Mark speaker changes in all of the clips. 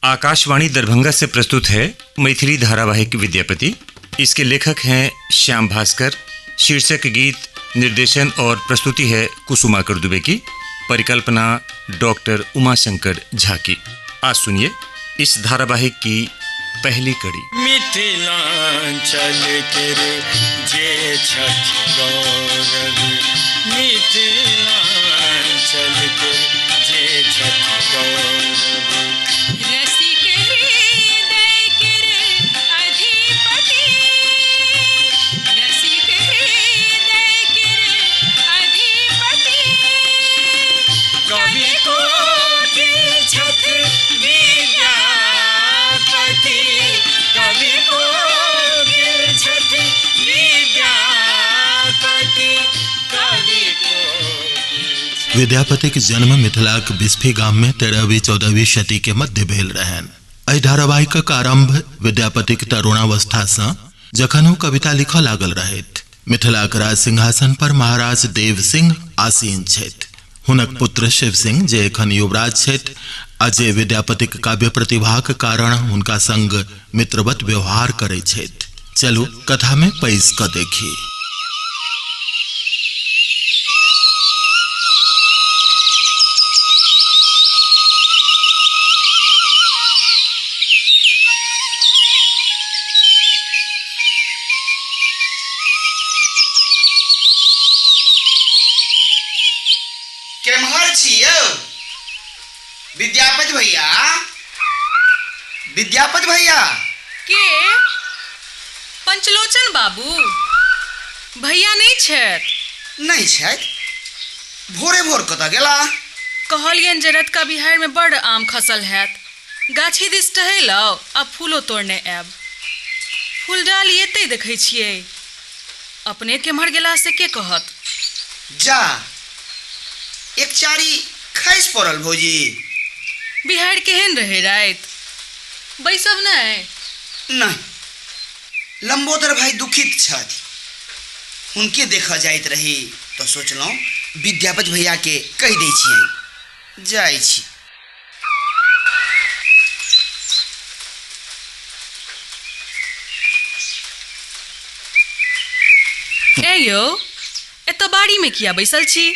Speaker 1: आकाशवाणी दरभंगा से प्रस्तुत है मैथिली धारावाहिक विद्यापति। इसके लेखक हैं श्याम भास्कर। शीर्षक गीत, निर्देशन और प्रस्तुति है कुसुमाकर दुबे की। परिकल्पना डॉक्टर उमाशंकर झा की। आज सुनिए इस धारावाहिक की पहली कड़ी।
Speaker 2: मिथिलांचल के रे जे छठ गौरव, मिथिलांचल के जे छठ गौरव।
Speaker 3: रसिक हृदय के रे अधिपति, रसिक हृदय के रे अधिपति।
Speaker 2: कवि कोटि छठ विद्यापति, कवि कोटि छठ विद्यापति, कवि कोटि।
Speaker 4: विद्यापति के जन्म मिथिलाक बिस्फी गाम में 13वीं-14वीं शती के मध्य भेल रहन। एहि धारावाहिकक आरंभ विद्यापतिक तरुणावस्था सँ जखन ओ कविता लिखऽ लागल रहथि। मिथिलाक राज सिंहासन पर महाराज देव सिंह आसीन छथि। हुनक पुत्र शिव सिंह जे एखन युवराज छथि आ जे विद्यापतिक काव्य प्रतिभाक कारण हुनका संग मित्रवत व्यवहार करैत छथि। चलू कथा में पैस कऽ देखी।
Speaker 5: केम्हर छी यौ विद्यापति भैया? विद्यापति भैया
Speaker 3: के? पंचलोचन बाबू भैया नहीं छथि?
Speaker 5: नहीं छथि। भोरे भोर कतऽ गेला?
Speaker 3: कहलियन जे रतका बिहार में बड़ आम खसल हैत, गाछी दिस टहलौ आ फूलो तोड़ने आयब। फूल डाली एतै देखै छियै, अपने केम्हर गेला से के कहत?
Speaker 5: जा एक चारी खैस पड़ल भौजी।
Speaker 3: बिहार केहन रहे रात? बैसब नहीं?
Speaker 5: नहीं, लंबोदर भाई दुखित छथि। उनके देखा जाइत रही तो सोचलहुँ विद्यापति भैया के कहि दै छियनि। जाइ छी।
Speaker 3: ए यौ, एतऽ बाड़ी में किया बैसल छी?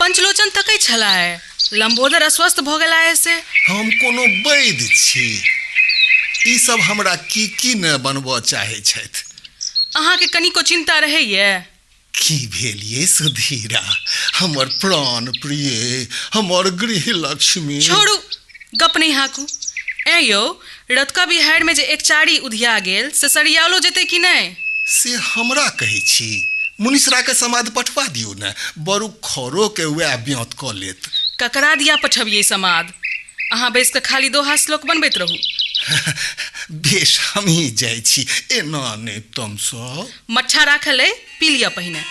Speaker 3: पंचलोचन तकै छला है, लंबोदर अस्वस्थ भ गेला है से।
Speaker 6: हम कोनो वैद्य छी, ई सब हमरा की न बनबऽ चाहे छथि।
Speaker 3: अहाँ के कनिको चिंता रहैये?
Speaker 6: की भेल ये सुधीरा, हमर प्राण प्रिय, हमर गृह लक्ष्मी।
Speaker 3: छोड़ू, गप नहीं हाकू। ए यौ, रतका बिहार में जे एक चारी उधिया गेल से सरियालो जेतै कि नहीं?
Speaker 6: से हमरा कहै छी, मुनिसरा के समाद पठवा दियो न, बरु खरो के वह ब्योत क लेत।
Speaker 3: ककरा दिया पठबिये समाद? अहाँ बैस के खाली दोहा श्लोक बनबैत रहू।
Speaker 6: बेश हम ही जाइ छी, एना ने तुम सब।
Speaker 3: मच्छा राखल है, पी लिया पहिने।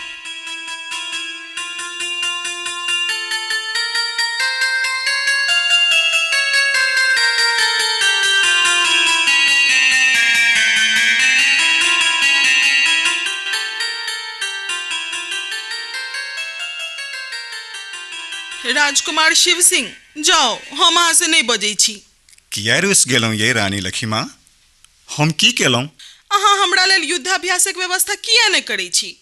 Speaker 7: राजकुमार शिव सिंह, जाओ, हम अहाँ से नहीं बजै छी।
Speaker 8: किया रुस गेलौं ये रानी लक्ष्मी? हम की केलौं?
Speaker 7: अहाँ हमरा लेल युद्धाभ्यासक व्यवस्था किया नहीं करै छी?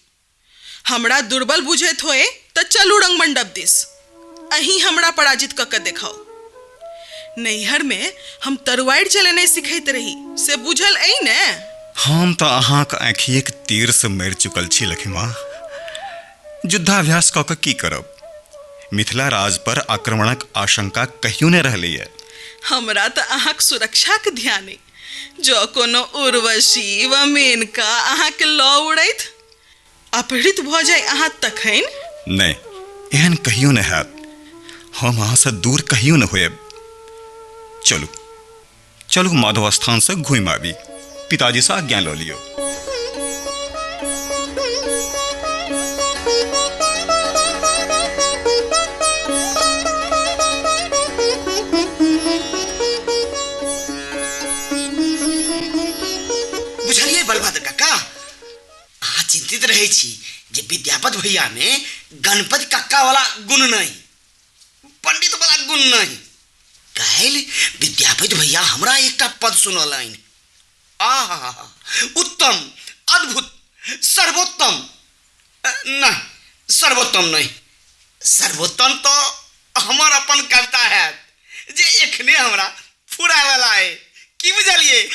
Speaker 7: हमरा दुर्बल बुझैत होए तऽ चलू रंगमंडप दिस, अहीं हमरा पराजित कऽ के देखाओ। नैहर में हम तरुआरि चलेनाइ सिखैत रही, से बुझल अइ ने?
Speaker 8: हम तऽ अहाँक आँखिएक तीर से मरि चुकल छी लक्ष्मी। युद्धाभ्यास कऽ के की करब? मिथिला राज पर आक्रमणक आशंका कहियो नहि रहलैए।
Speaker 7: हमरा तऽ अहाँक सुरक्षाक ध्यान अइ। जो कोनो उर्वशी व मेनका अहाँके लऽ उड़ैत अपहृत भऽ जाय अहाँ तखन?
Speaker 8: नहि, एहन कहियो नहि हैत। हम अहाँसँ दूर कहियो नहि होयब। चलू चलू माधव स्थान से घुमि आबी। पिताजी से आज्ञा लऽ लियौ।
Speaker 5: बलभद्र काका, अहाँ चिंतित रहे छी जे विद्यापति भैया में गणपति कक्का वाला गुण नहीं, पंडित वाला गुण नहीं। काल्हि विद्यापति भैया हमरा एकटा पद सुनौलनि। आहा, उत्तम, अद्भुत, सर्वोत्तम। नहीं, सर्वोत्तम नहीं, सर्वोत्तम तो हमर अपन कविता है जे एखने हमरा फुराय वाला है। की बुझलिए?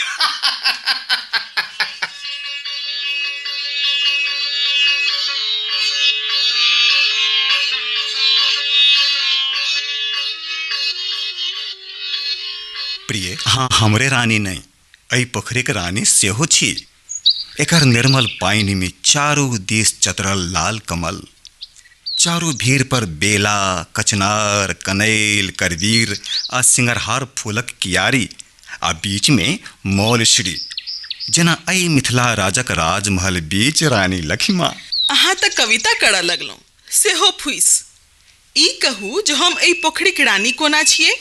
Speaker 8: प्रिय, हाँ, हमरे रानी नहीं, एहि पोखरी के रानी सेहो छी। एकर निर्मल पानी में चारू दिस चतरल लाल कमल, चारू भीड़ पर बेला, कचनार, कनैल, करवीर आ सिंगरहार फूलक कियारी, आ बीच में मौलश्री, जेना एहि मिथिला राजक राजमहल बीच रानी लक्ष्मा।
Speaker 7: अहाँ तऽ कविता करऽ लगलहुँ, सेहो फुइस। ई कहू जो हम एहि पोखरीक रानी कोना छियै?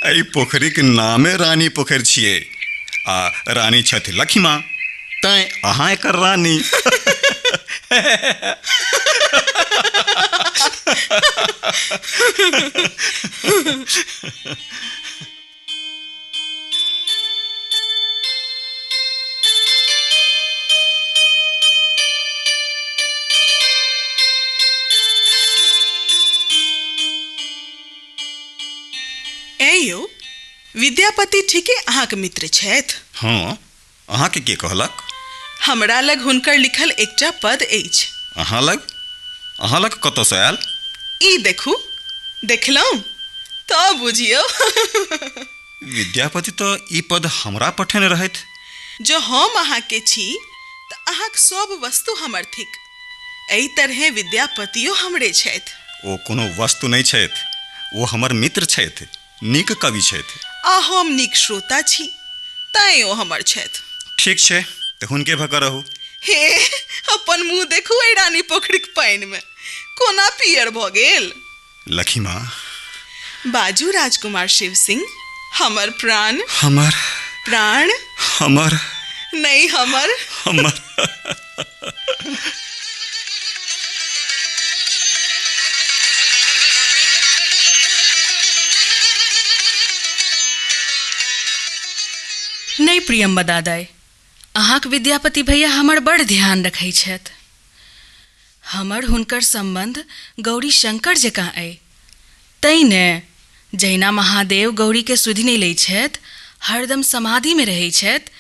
Speaker 8: एहि पोखरीक नामे रानी पोखरि छियै, आ रानी छथि लक्ष्मा, तैं अहाँ एकर रानी।
Speaker 7: यौ, विद्यापति ठीके अहाँके मित्र छथि?
Speaker 8: हाँ, अहाँके के कहलक?
Speaker 7: हमरा लग हुनकर लिखल एकटा पद अछि।
Speaker 8: अहाँ लग कतऽसँ आयल?
Speaker 7: ई देखू, देखलहुँ तऽ बुझियौ।
Speaker 8: विद्यापति तऽ ई पद हमरा पठेने रहथि।
Speaker 7: जो हम अहाँके छी तऽ अहाँक सब वस्तु हमर थिक। एहि तरहे विद्यापतियो हमरे छथि।
Speaker 8: ओ कोनो वस्तु नहि छथि, ओ हमर मित्र छथि, नीक कवि छथि।
Speaker 7: आ हम नीक श्रोता छी, तैं ओ हमर छथि।
Speaker 8: ठीक छै, तऽ हुनके भऽ कऽ रहू।
Speaker 7: हे, अपन मुँह देखू एहि रानी पोखरिक पानिमे, कोना पियर भऽ गेल।
Speaker 8: लक्ष्मा,
Speaker 7: बाजू राजकुमार शिव सिंह, हमर प्राण।
Speaker 8: हमर
Speaker 7: प्राण?
Speaker 8: हमर
Speaker 7: नहीं, हमर।
Speaker 8: हमर।
Speaker 3: नहीं प्रियम्बा दादाई, अहाँक विद्यापति भैया हमर बड़ ध्यान रखै छथि। हमर हुनकर संबंध गौरी शंकर जकाँ अइ। तैं ने जहिना महादेव गौरी के सुधि नहि लै छथि, हरदम समाधि में रहै छथि,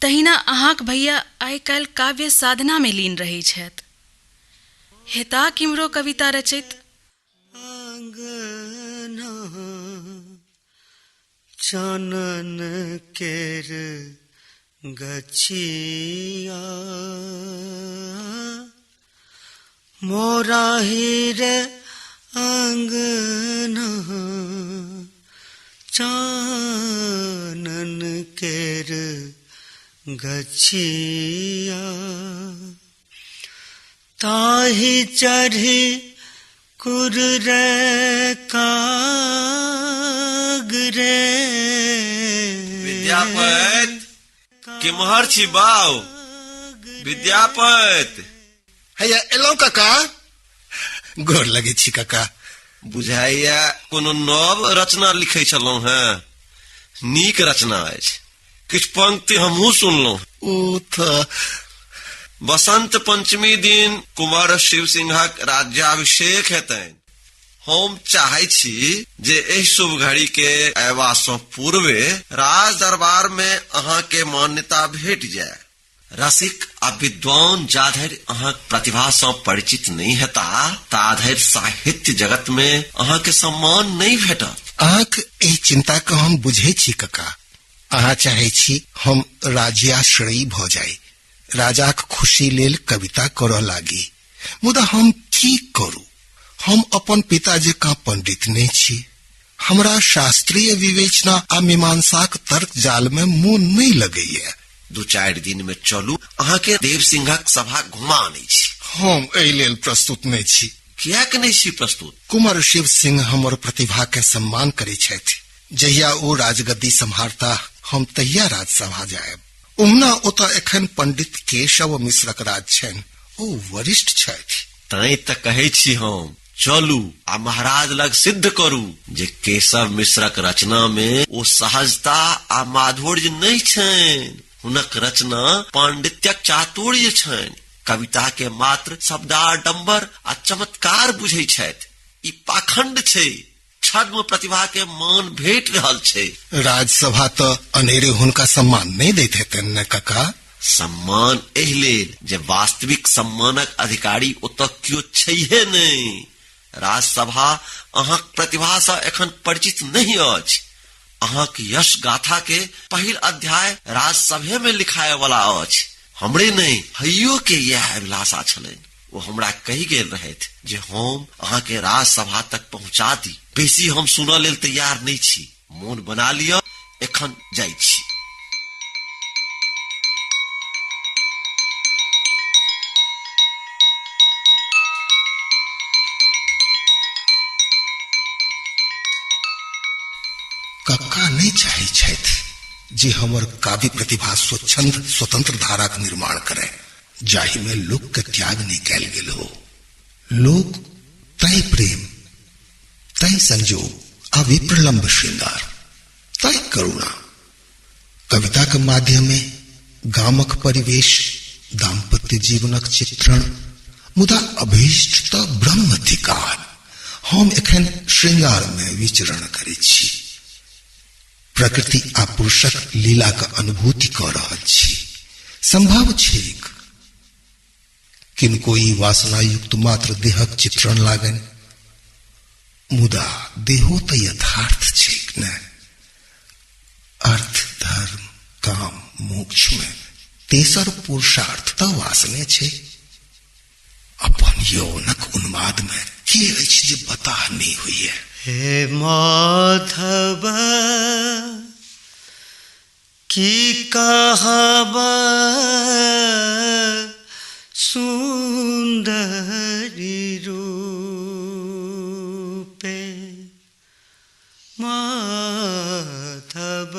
Speaker 3: तहिना अहाँक भैया आइ काल्हि काव्य साधना में लीन रहै छथि। हेता किमरो कविता रचैत।
Speaker 2: चानन केर गछिया मोरा हीरे अंगना, चानन केर गछिया ताही चढ़ी कुर्रे कागरे।
Speaker 9: विद्यापत किमहर छी बाऊ? विद्यापत
Speaker 6: हैया एलौ काका। गोर लगे छी काका।
Speaker 9: बुझाइया कोनो नव रचना लिखै छलहुँ हैं। नीक रचना अछि, किछु पंक्ति हमहूँ सुनलहुँ।
Speaker 6: ओ तऽ
Speaker 9: बसंत पंचमी दिन कुंवर शिव सिंहक राज्याभिषेक हेतनि। हम चाहै छी जे एहि शुभ घड़ी के अयबा सँ पूर्वे राज दरबार में अहाँ के मान्यता भेट जाय। रसिक आ विद्वान जाधरि अहाँक प्रतिभा सँ परिचित नहीं हेता, ताधरि साहित्य जगत में अहाँ के सम्मान नहीं भेटत।
Speaker 6: अहाँक एहि चिंता के हम बुझै छी काका। अहाँ चाहै छी हम राज्याश्रयी भऽ जाय, राजाक खुशी लेल कविता करऽ लागी। मुदा हम की करू? हम अपन पिता जकाँ पंडित नहीं छी। हमरा शास्त्रीय विवेचना आ मीमांसाक तर्क जाल में मुँह नहीं लगैया।
Speaker 9: 2-4 दिन में चलू, अहाँ के देव सिंहक सभा घुमा आनै छी।
Speaker 6: हम एहि लेल प्रस्तुत नहीं छी।
Speaker 9: कियाक नहीं छी प्रस्तुत?
Speaker 6: कुंवर शिव सिंह हमर प्रतिभा के सम्मान करै छथि। जहिया ओ राजगद्दी सम्हारता, हम तहिया राजसभा जायब। ओहना ओतऽ एखन पंडित केशव मिश्रक राज छनि। ओ वरिष्ठ छथि।
Speaker 9: तैं तऽ कहै छी हम चलू आ महाराज लग सिद्ध करू जे केशव मिश्रक रचना में ओ सहजता आ माधुर्य नहीं छनि। हुनक रचना पांडित्यक चातुर्य छनि। कविता के मात्र शब्दाडंबर आ चमत्कार बुझै छथि। ई पाखंड छै। छद्म प्रतिभा के मान भेट रहल छै।
Speaker 6: राजसभा तो अनेरे हुनका सम्मान नहीं दैत हेतनि ने काका।
Speaker 9: सम्मान एहि लेल जे वास्तविक सम्मानक अधिकारी ओतऽ कियो छैहे नहीं। राजसभा अहाँक प्रतिभा से एखन परिचित नहीं अछि। अहाँक यश गाथा के पहिल अध्याय राजसभे में लिखाए वाला अछि। हमरे नहीं हइयो के यह अभिलाषा छलनि। वो हमरा कही गेल रहथि जे हम अहाँ के राजसभा तक पहुंचा दी। बेसी हम सुनऽ लेल तैयार नहीं छी। मोन बना लिया, एखन जाइ छी।
Speaker 6: कक्का नहीं चाहे छथि जे हमर काव्य प्रतिभा स्वच्छंद स्वतंत्र धारा के निर्माण करे, जाहि में लोक के त्याग नहीं कैल गेल हो। लोक तय प्रेम, तय संजोग आ विप्रलंब श्रृंगार, तय करुणा। कविता के माध्यम में गामक परिवेश, दाम्पत्य जीवनक चित्रण, मुदा अभीष्ट तो ब्रह्म धिकार। हम एखन श्रृंगार में विचरण करै छी। प्रकृति आ पुरुषक लीला का अनुभूति कर रहल छी। संभव छैक किनको ई वासना युक्त मात्र देहक चित्रण लागन, मुदा देहो तो यथार्थ छैक न। अर्थ, धर्म, काम, मोक्ष में तेसर पुरुषार्थ तो वासने छै। अपन यौनक उन्माद में के अछि जे बताह नहीं हुई है।
Speaker 2: हे माधव की कहबा सुंदरी रूपे, माधव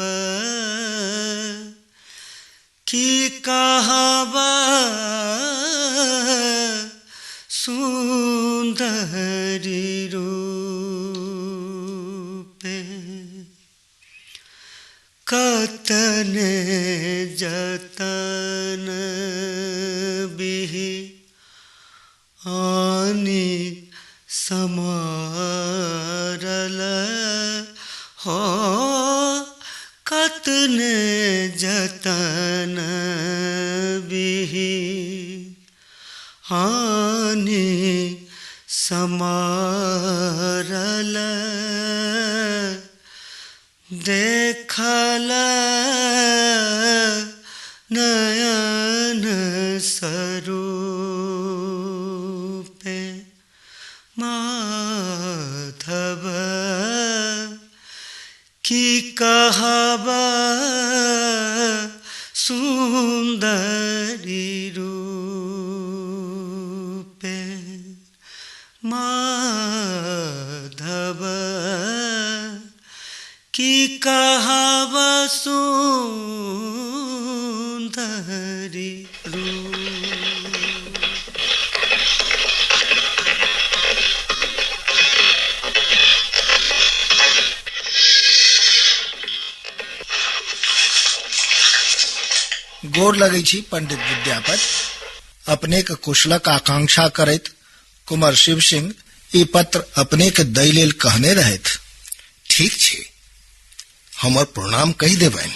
Speaker 2: की कहबा सुंदरी रूपे, कतने जतन बिहि आनी समारल हो, कतने जतन बिहि आनी समारल, देखल नयन सरूपे, माधव की कहबा सुंदरी रूपे, माधव की कहबा सुंदरी रूप।
Speaker 6: गोर लगे छी पंडित विद्यापति। अपने के कुशलक आकांक्षा करैत कुंवर शिव सिंह ई पत्र अपने के दै लेल कहने रहथि। ठीक छै, हमर प्रणाम कही देबनि।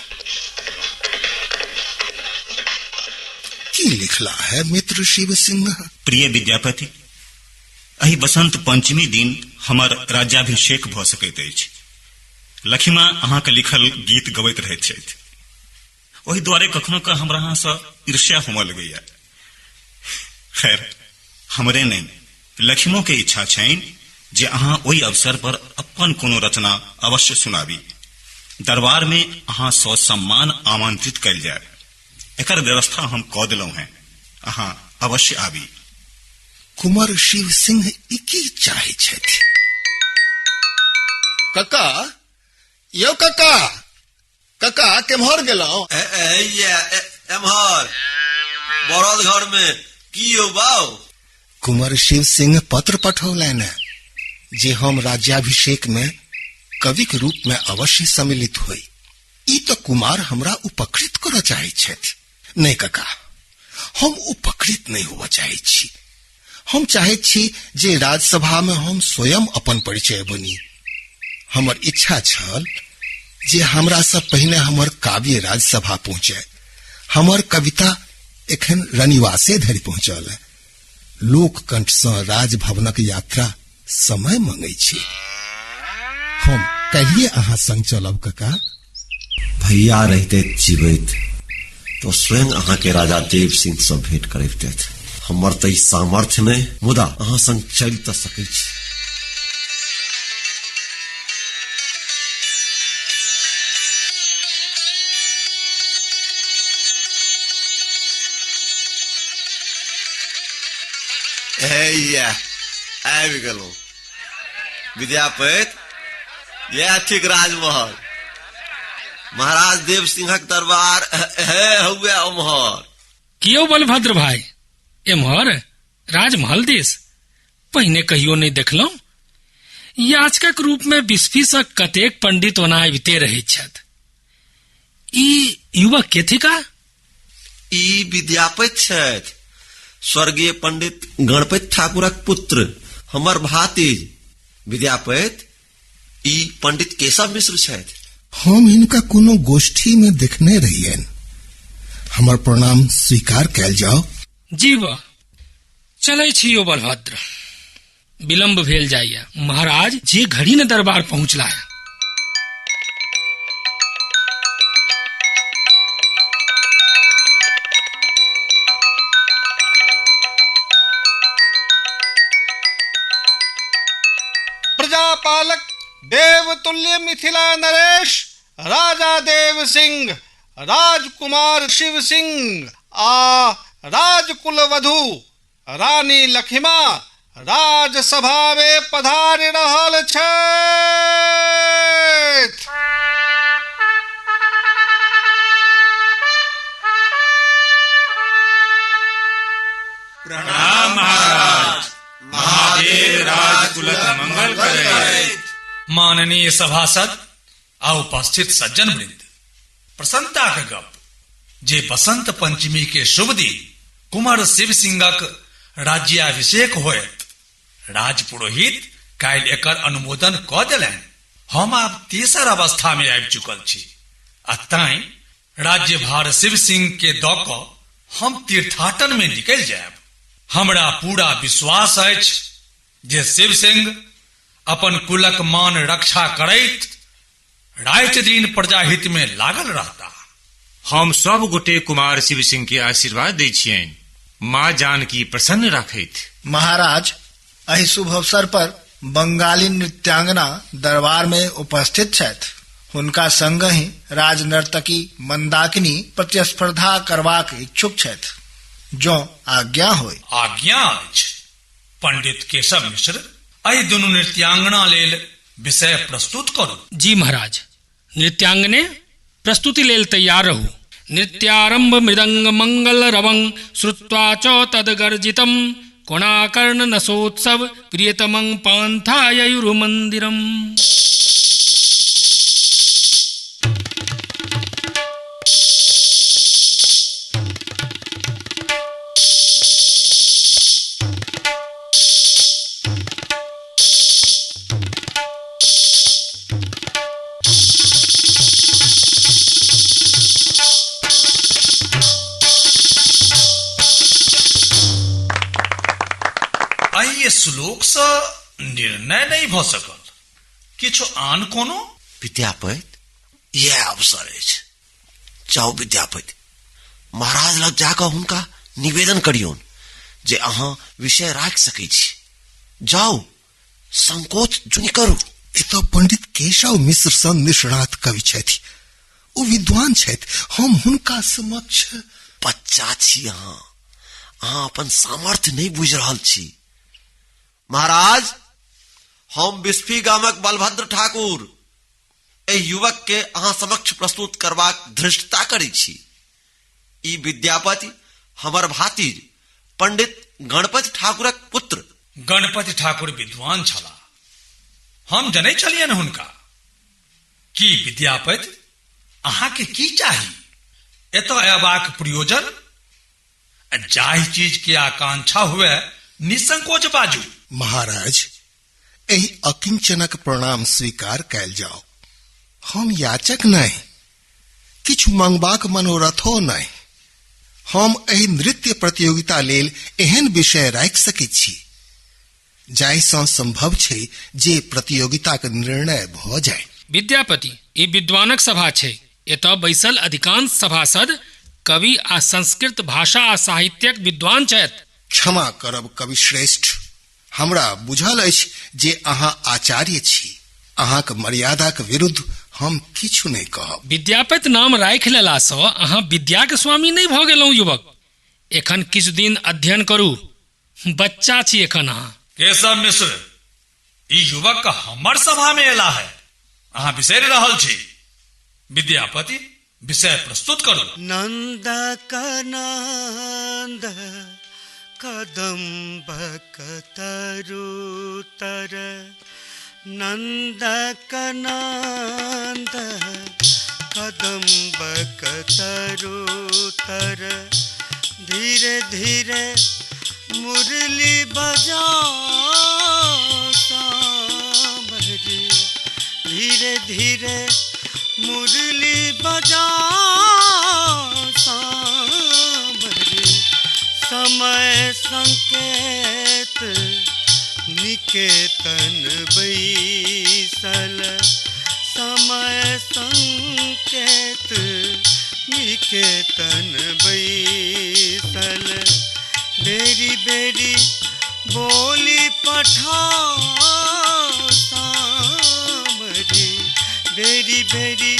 Speaker 6: की लिखला है मित्र शिव सिंह?
Speaker 8: प्रिय विद्यापति, एहि बसंत पंचमी दिन हमर राज्याभिषेक भ सकैत अछि। लक्ष्मा अहाँ के लिखल गीत गबैत रहैत छथि। ओहि दुआरे कखनो का हमरा अहाँ से ईर्ष्या होमय लगैया। खैर, हमरे नहीं लक्ष्मो के इच्छा छनि जे अहाँ ओहि अवसर पर अपन कोनो रचना अवश्य सुनाबी। दरबार में अहाँ सौ सम्मान आमंत्रित कल जाए, एकर व्यवस्था हम क देलहुं हैं। अहाँ अवश्य आबी।
Speaker 6: कुंवर शिव सिंह इकी चाहे छथि। कक्का, यो कक्का, कक्का केम्हर गेलौं?
Speaker 9: एम्हर बरद घर में की यौ बाऊ?
Speaker 6: कुंवर शिव सिंह पत्र पठौलनि। जे हम राज्याभिषेक में कवि के रूप में अवश्य सम्मिलित होई। ई तो कुमार हमरा उपकृत कर चाहे छथि। नहीं कका, हम उपकृत नहीं हुआ चाहे छी। हम चाहे छी जे राज्यसभा में हम स्वयं अपन परिचय बनी। हमर इच्छा छल जे हमरा से पहले हमर काव्य राज्यसभा पहुंचे। हमर कविता एखन रनिवासे धरि पहुंचल है। लोककंठ से राजभवनक यात्रा समय मांगे छी। हम कहिए अहाँ संग चलब कका?
Speaker 9: भैया रहते जीवित तो स्वयं अहाँ के राजा देव सिंह से भेंट करते। हमर तो सामर्थ्य नहीं, मुदा अहाँ संग चल तो सकै छी। आबि गेलहुँ विद्यापति। यह ठीक राजमहल, महाराज देव सिंहक दरबार है हुए उम्हर।
Speaker 10: कियो बलभद्र भाई, एम्हर राजमहल दिस पहिने कहियो नहीं देखलहुँ। याचकक रूप में बिस्फी से कतेक पंडित ओना अबिते रहैत छथि। ई युवक के थिका?
Speaker 9: ई विद्यापति छथि, स्वर्गीय पंडित गणपति ठाकुरक पुत्र, हमर भातिज विद्यापति। ई पंडित केशव मिश्र छथि।
Speaker 6: हम इनका कोनो गोष्ठी में देखने रहियन। हमर प्रणाम स्वीकार कैल जाओ।
Speaker 10: जीव चलै छियो बलभद्र, विलंब भेल जाइए। महाराज जे घड़ी न दरबार पहुंचला है।
Speaker 11: प्रजापालक देवतुल्य मिथिला नरेश राजा देव सिंह, राजकुमार शिव सिंह आ राजकुलवधु रानी लखिमा राजसभा में पधार रहल छथि।
Speaker 1: प्रणाम महाराज। महादेव राजकुलक मंगल करे।
Speaker 12: माननीय सभासद आ उपस्थित सज्जन वृंद, प्रसन्नता के गप जे बसंत पंचमी के शुभ दिन कुंवर शिव सिंहक राज्याभिषेक होयत। राजपुरोहित काल्हि एकर अनुमोदन क देलनि। हम आब तेसर अवस्था में आबि चुकल छी। अतः राज्यभार शिव सिंह के द क हम तीर्थाटन में निकल जायब। हमरा पूरा विश्वास अछि जे शिव सिंह अपन कुलक मान रक्षा करैत रात दिन प्रजाहित में लागल रहता।
Speaker 1: हम सब गोटे कुमार शिव सिंह के आशीर्वाद दै छियनि। माँ जानकी प्रसन्न राखैत।
Speaker 13: महाराज, एहि शुभ अवसर पर बंगाली नृत्यांगना दरबार में उपस्थित छथि। हुनका संग ही राज नर्तकी मंदाकिनी प्रतिस्पर्धा करबाक इच्छुक छथि। जो आज्ञा होय।
Speaker 12: आज्ञा अछि। पंडित केशव मिश्र, एहि दुनू नृत्यांगना लेल विषय प्रस्तुत करू।
Speaker 10: जी महाराज। नृत्यांगने प्रस्तुति लेल तैयार रहू। नृत्यारंभ मृदंग मंगल रवं श्रुत्वा च तदगर्जितं कोणाकर्ण नसोत्सव प्रियतमं पान्थाययुरु मंदिरम।
Speaker 12: श्लोक से निर्णय नहीं भ सकल, किछु आन कोनो?
Speaker 9: विद्यापति, यह अवसर अछि। जाओ विद्यापति, महाराज लग जाकर हुनका निवेदन करियौन जे अहाँ विषय राख सकै छी। जाओ, संकोच जुनि करू।
Speaker 6: ई तो पंडित केशव मिश्र सँ निष्णात कवि छथि। ओ विद्वान छथि। हम हुनका समक्ष
Speaker 9: बच्चा छी। अहाँ अपन सामर्थ्य नहीं बुझि रहल छी। महाराज, हम बिस्फी गामक बलभद्र ठाकुर एहि युवक के अहाँ समक्ष प्रस्तुत करबाक धृष्टता करै छी। ई विद्यापति हमर भातिज पंडित गणपति ठाकुरक पुत्र।
Speaker 12: गणपति ठाकुर विद्वान छला, हम जनै छलियन हुनका कि विद्यापति अहाँके की चाही, एतऽ अयबाक प्रयोजन, जाहि चीज के आकांक्षा हुए निसंकोच बाजू।
Speaker 6: महाराज, एहि अकिंचनक प्रणाम स्वीकार कैल जाओ। हम याचक नहीं, किछु मंगबाक मनोरथो नहीं। हम एहि नृत्य प्रतियोगिता लेल एहन विषय राखि सकैत छी जाहिसँ संभव छै जे प्रतियोगिताक निर्णय भ जाय।
Speaker 10: विद्यापति, ई विद्वानक सभा छै। एतऽ बैसल अधिकांश सभासद कवि आ संस्कृत भाषा आ साहित्यक विद्वान छथि।
Speaker 6: क्षमा करब कवि श्रेष्ठ, हमरा बुझल अछि जे अहाँ आचार्य छी। अहाँक मर्यादाक विरुद्ध हम किछु नहीं कहब।
Speaker 10: विद्यापति नाम राखि लेलासँ अहाँ विद्याक स्वामी नहीं भऽ गेलहुँ युवक। एखन किछु दिन अध्ययन करू, बच्चा छी एखन अहाँ।
Speaker 12: केशव मिश्र, ई युवक हमर सभा में एला है, अहाँ बिसरि रहल छी। विद्यापति, विषय प्रस्तुत करू।
Speaker 2: नंद कनंद कदम्ब कतरुतर, नंद कनंद कदम्ब कतरुतर, धीरे धीरे मुरली बजाओ सांभरी, धीरे धीरे मुरली बजाओ सांभरी, समय संकेत निकेतन बैसल, समय संकेत निकेतन बैसल, बेरी बेरी बोली पठाओ सांभरी, बेरी बेरी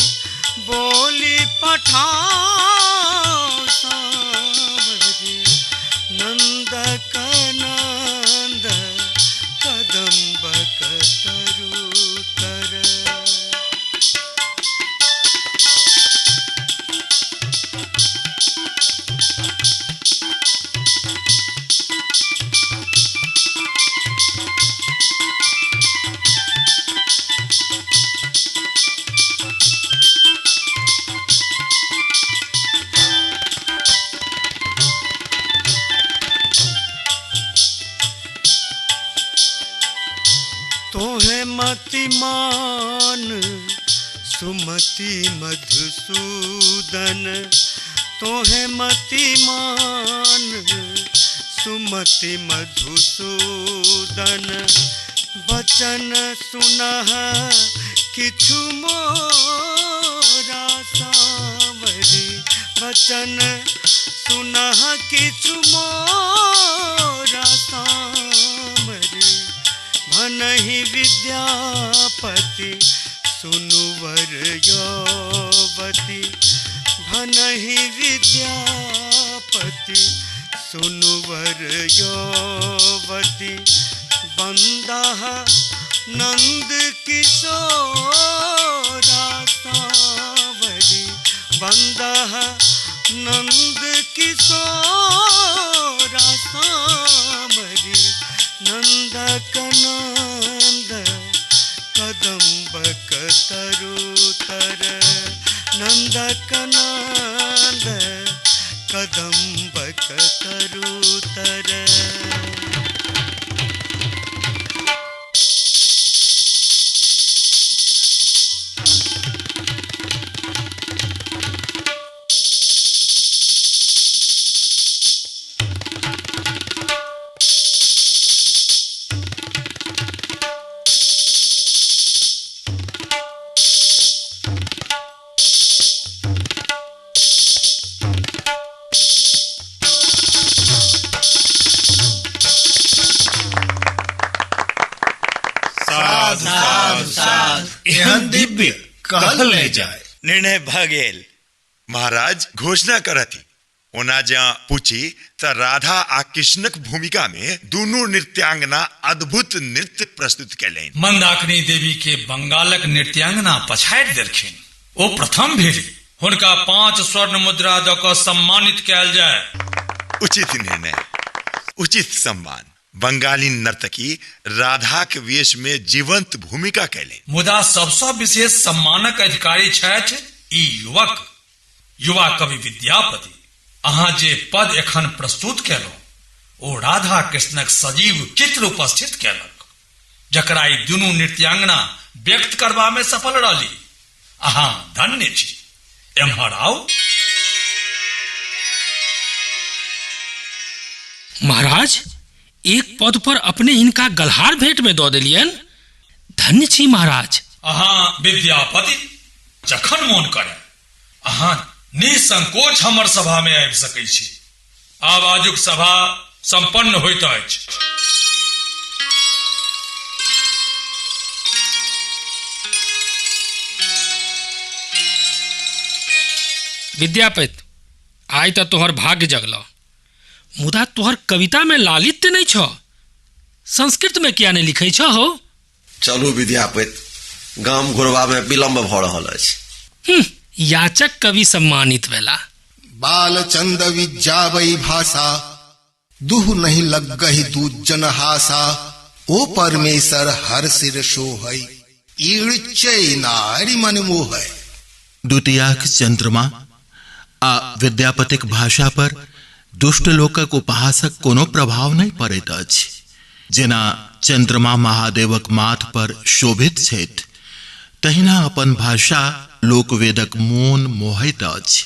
Speaker 2: बोली पठाओ सांभरी, नंद कनंद कदम्ब कतरुतर। तोहे मतिमान सुमति मधुसूदन, तोहे मतिमान सुमति मधुसूदन, बचन सुनह किछु मोरा सांवरी, बचन सुनह किछु मोरा सांवरी, भनहि विद्यापति सुनुवर यौवती, भनहि विद्यापति सुनुवर यौवती, बंदह नंद किशोरा सांवरी, बंदह नंद किशोरा सांवरी, नंद कनंद कदम्ब कतरुतर, नंद कनंद कदम्ब कतरुतर।
Speaker 4: एहन दिव्य कहल ले जाए।
Speaker 14: निर्णय भ गेल। महाराज घोषणा करती, ओना जहाँ पूछी त राधा आ कृष्णक भूमिका में दोनों नृत्यांगना अद्भुत नृत्य प्रस्तुत कैलनि।
Speaker 12: मंदाकिनी देवी के बंगालक नृत्यांगना पछाड़ि देलखिन। ओ प्रथम भेली, हुनका 5 स्वर्ण मुद्रा द क सम्मानित कैल जाय।
Speaker 14: उचित निर्णय, उचित सम्मान। बंगाली नर्तकी राधा के वेश में जीवंत भूमिका कैले।
Speaker 12: मुदा सबसे विशेष सम्मानक अधिकारी छथि ई युवा कवि विद्यापति। अहाँ जे पद एखन प्रस्तुत केलहुँ ओ राधा कृष्णक सजीव चित्र उपस्थित केलक, जकरा ई दुनू नृत्यांगना व्यक्त करबा में सफल रहली। अहाँ धन्य छी। एम्हर आओ।
Speaker 10: महाराज, एक पद पर अपने इनका गलहार भेंट में दो दिलियन। धन्य छी महाराज।
Speaker 12: अहाँ विद्यापति जखन मोन करे अहाँ निसंकोच हमर सभा में आबि सकै छी। आब आजुक सभा संपन्न होइत अछि।
Speaker 10: विद्यापति, आइ तो तोहर भाग्य जगलो, मुदा तोहर कविता में लालित्य नहीं छो। संस्कृत में क्या नहीं लिखे छो हो?
Speaker 9: चलू विद्यापति, गाम घुरबा में विलम्ब भ रहल अछि।
Speaker 10: याचक कवि सम्मानित भेला।
Speaker 6: बाल चंद विद्या वै भाषा, दुह नहीं लगहि दूजन हासा। ओ परमेश्वर हर सिर सोहै, ईड़चै नारी मन मोहै।
Speaker 4: द्वितीयाक चंद्रमा आ विद्यापतिक भाषा पर दुष्ट लोकक उपहासक कोनो प्रभाव नहीं पड़ैत अछि। जेना चंद्रमा महादेवक माथ पर शोभित छथि, तहिना अपन भाषा लोकवेदक मोन मोहैत अछि।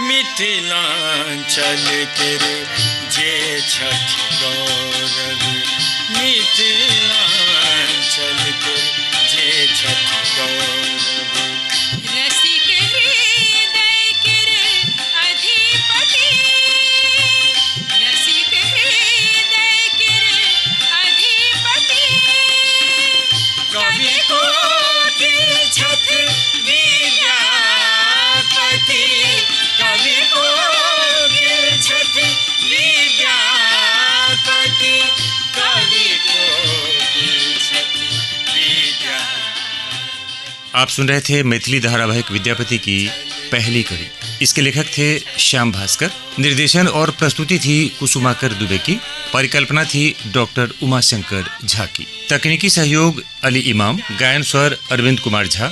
Speaker 15: मिथिलांचल के जे छठि गौरव, मिथिलांचल के जे छठि गौरव।
Speaker 16: रसिक हृदय के अधिपति, रसिक हृदय के अधिपति। कवि को छठि विद्यापति, कवि को छठि विद्यापति, कवि को छठि विद्यापति।
Speaker 1: आप सुन रहे थे मैथिली धारावाहिक विद्यापति की पहली कड़ी। इसके लेखक थे श्याम भास्कर, निर्देशन और प्रस्तुति थी कुसुमाकर दुबे की, परिकल्पना थी डॉक्टर उमाशंकर झा की, तकनीकी सहयोग अली इमाम, गायन स्वर अरविंद कुमार झा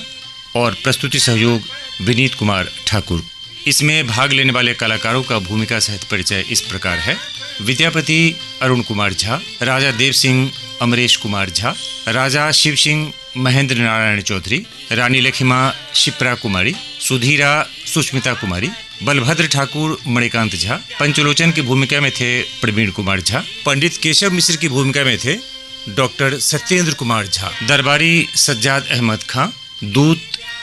Speaker 1: और प्रस्तुति सहयोग विनीत कुमार ठाकुर। इसमें भाग लेने वाले कलाकारों का भूमिका सहित परिचय इस प्रकार है। विद्यापति अरुण कुमार झा, राजा देव सिंह अमरेश कुमार झा, राजा शिव सिंह महेंद्र नारायण चौधरी, रानी लखिमा शिप्रा कुमारी, सुधीरा सुष्मिता कुमारी, बलभद्र ठाकुर मणिकांत झा, पंचलोचन की भूमिका में थे प्रवीण कुमार झा, पंडित केशव मिश्र की भूमिका में थे डॉक्टर सत्येंद्र कुमार झा, दरबारी सज्जाद अहमद खां, दूत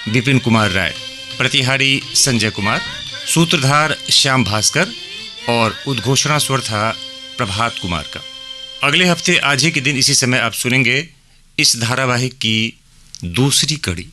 Speaker 1: विपिन कुमार राय, प्रतिहारी संजय कुमार, सूत्रधार श्याम भास्कर और उद्घोषणा स्वर था प्रभात कुमार का। अगले हफ्ते आज ही के दिन इसी समय आप सुनेंगे इस धारावाहिक की दूसरी कड़ी।